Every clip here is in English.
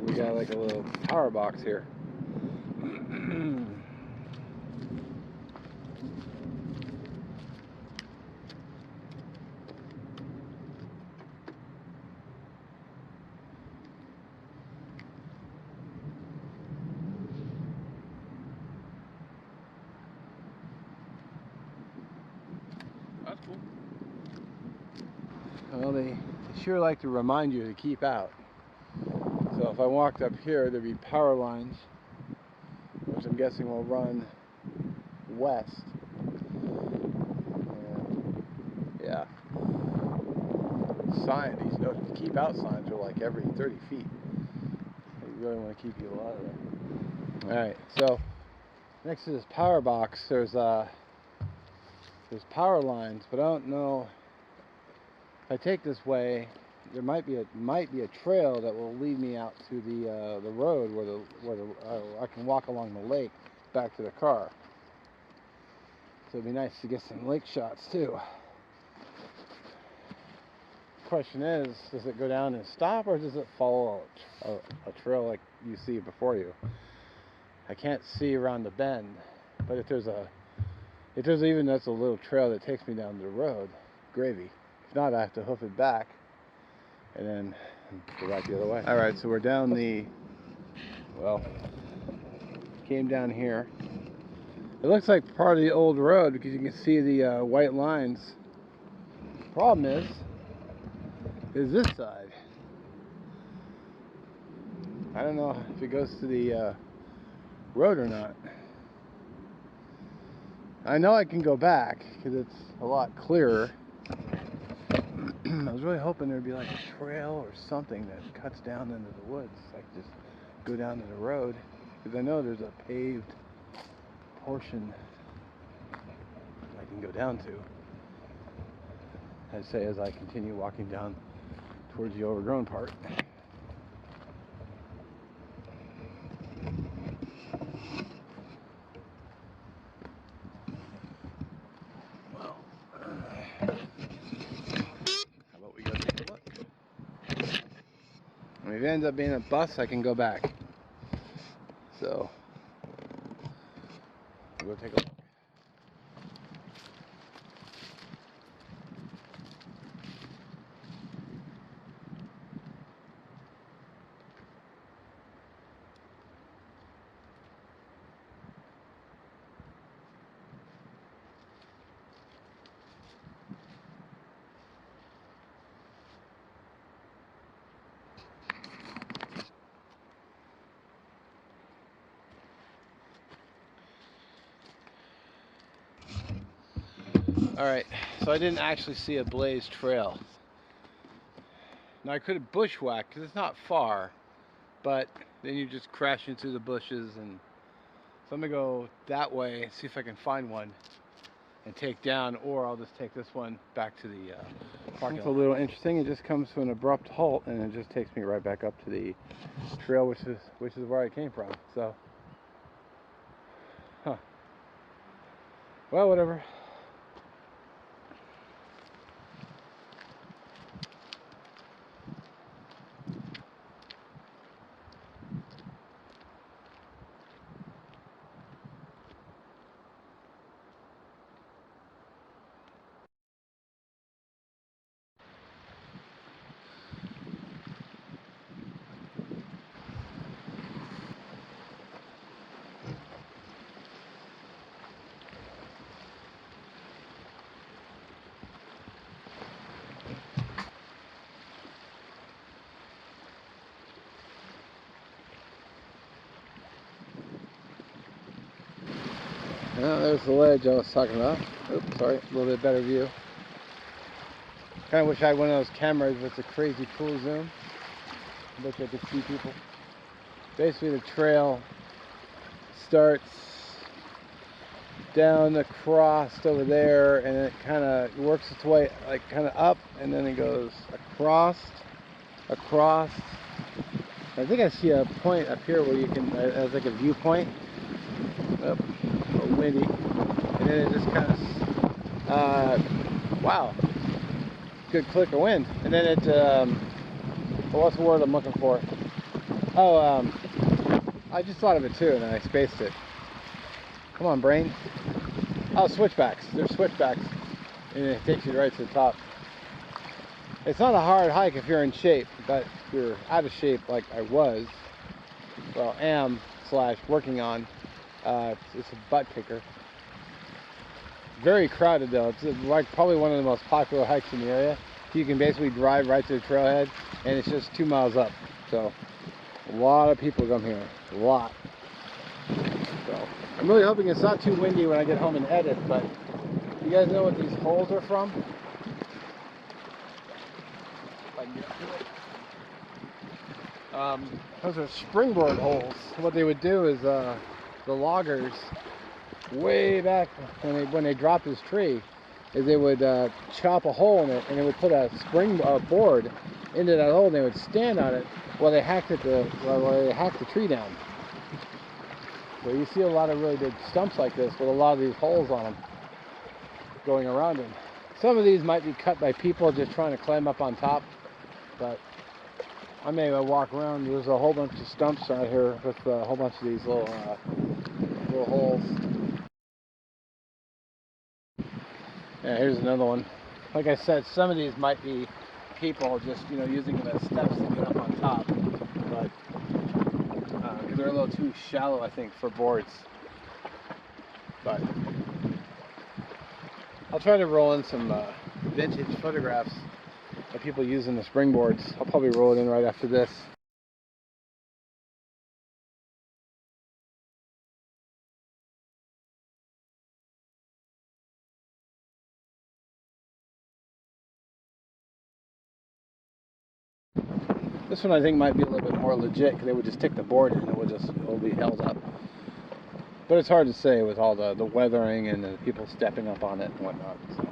like we got like a little power box here. That's cool. Well, they sure like to remind you to keep out. So if I walked up here, there'd be power lines, which I'm guessing will run west. Yeah. These keep out signs are like every 30 feet. They really want to keep you out of there. Alright, so next to this power box, there's power lines, but I don't know. If I take this way, there might be a trail that will lead me out to the road where I can walk along the lake back to the car. So it'd be nice to get some lake shots too. Question is, does it go down and stop, or does it follow a trail like you see before you? I can't see around the bend, but if there's even that's a little trail that takes me down the road, gravy. If not, I have to hoof it back and then go back the other way. All right, so we're down came down here. It looks like part of the old road because you can see the white lines. Problem is this side. I don't know if it goes to the road or not. I know I can go back because it's a lot clearer. I was really hoping there'd be like a trail or something that cuts down into the woods. I could just go down to the road because I know there's a paved portion I can go down to. I'd say as I continue walking down towards the overgrown part. Well, how about we go take a look? And if it ends up being a bus, I can go back. So, we'll go take a look. Alright, so I didn't actually see a blazed trail. Now I could have bushwhacked because it's not far, but then you just crash into the bushes, and so I'm going to go that way and see if I can find one and take down, or I'll just take this one back to the parking lot. It's a little interesting. It just comes to an abrupt halt and it just takes me right back up to the trail, which is where I came from. So, well, whatever. There's the ledge I was talking about. Oops, sorry, a little bit better view. Kind of wish I had one of those cameras with a crazy full zoom. I bet I could see people. Basically, the trail starts down across over there, and it kind of works its way like kind of up, and then it goes across. I think I see a point up here where you can, as like a viewpoint. Oh, a little windy, and then it just kind of, wow, good click of wind, and then it, what's the word I'm looking for? Oh, I just thought of it too, and then I spaced it. Come on, brain. Oh, switchbacks. There's switchbacks, and it takes you right to the top. It's not a hard hike if you're in shape, but if you're out of shape like I was, well, / working on, it's a butt kicker. Very crowded though. It's like probably one of the most popular hikes in the area. You can basically drive right to the trailhead, and it's just 2 miles up. So a lot of people come here, a lot. So I'm really hoping it's not too windy when I get home and edit. But you guys know what these holes are from? If I can get to it. Those are springboard holes. What they would do is the loggers way back when they dropped this tree, is they would chop a hole in it, and they would put a board into that hole, and they would stand on it while they hacked the tree down. So you see a lot of really big stumps like this with a lot of these holes on them going around them. Some of these might be cut by people just trying to climb up on top, but I may walk around. There's a whole bunch of stumps out here with a whole bunch of these little holes. Yeah, here's another one. Like I said, some of these might be people just, using them as steps to get up on top, but they're a little too shallow, I think, for boards. But I'll try to roll in some vintage photographs of people using the springboards. I'll probably roll it in right after this. This one I think might be a little bit more legit, because they would just stick the board in and it will be held up. But it's hard to say with all the weathering and the people stepping up on it and whatnot. So.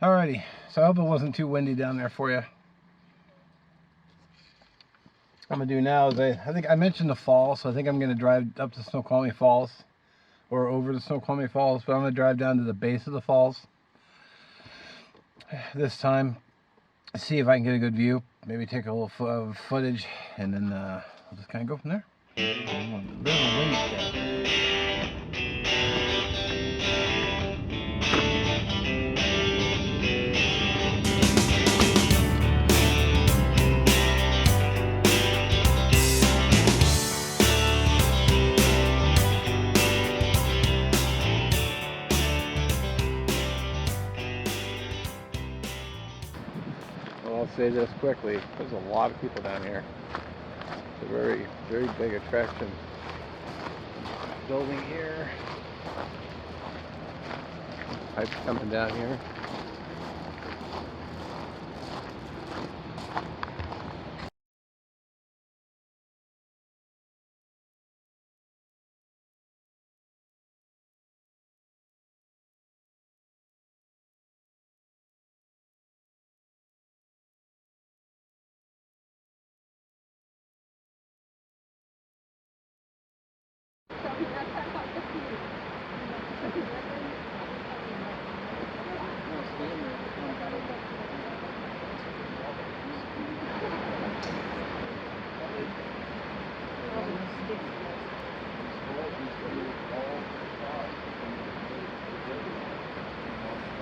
Alrighty, so I hope it wasn't too windy down there for you. What I'm gonna do now is I think I mentioned the falls, so I think I'm gonna drive up to Snoqualmie Falls or over to Snoqualmie Falls, but I'm gonna drive down to the base of the falls this time, see if I can get a good view, maybe take a little footage, and then I'll just kind of go from there. A bit of a windy day. I'll say this quickly, there's a lot of people down here. It's a very, very big attraction. Building here. Pipes coming down here.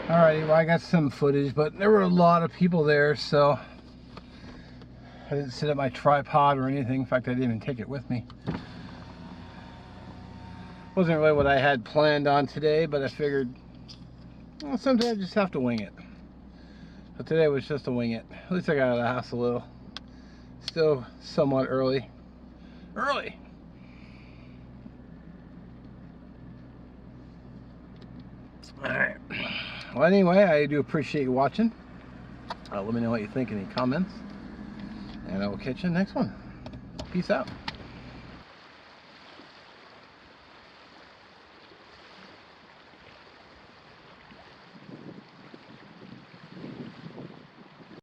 Alrighty, well I got some footage, but there were a lot of people there, so I didn't set up my tripod or anything. In fact, I didn't even take it with me. Wasn't really what I had planned on today, but I figured, well, sometimes I just have to wing it. But today was just to wing it. At least I got out of the house a little. Still somewhat early. Early! Alright. Well, anyway, I do appreciate you watching. Let me know what you think in the comments. And I will catch you in the next one. Peace out.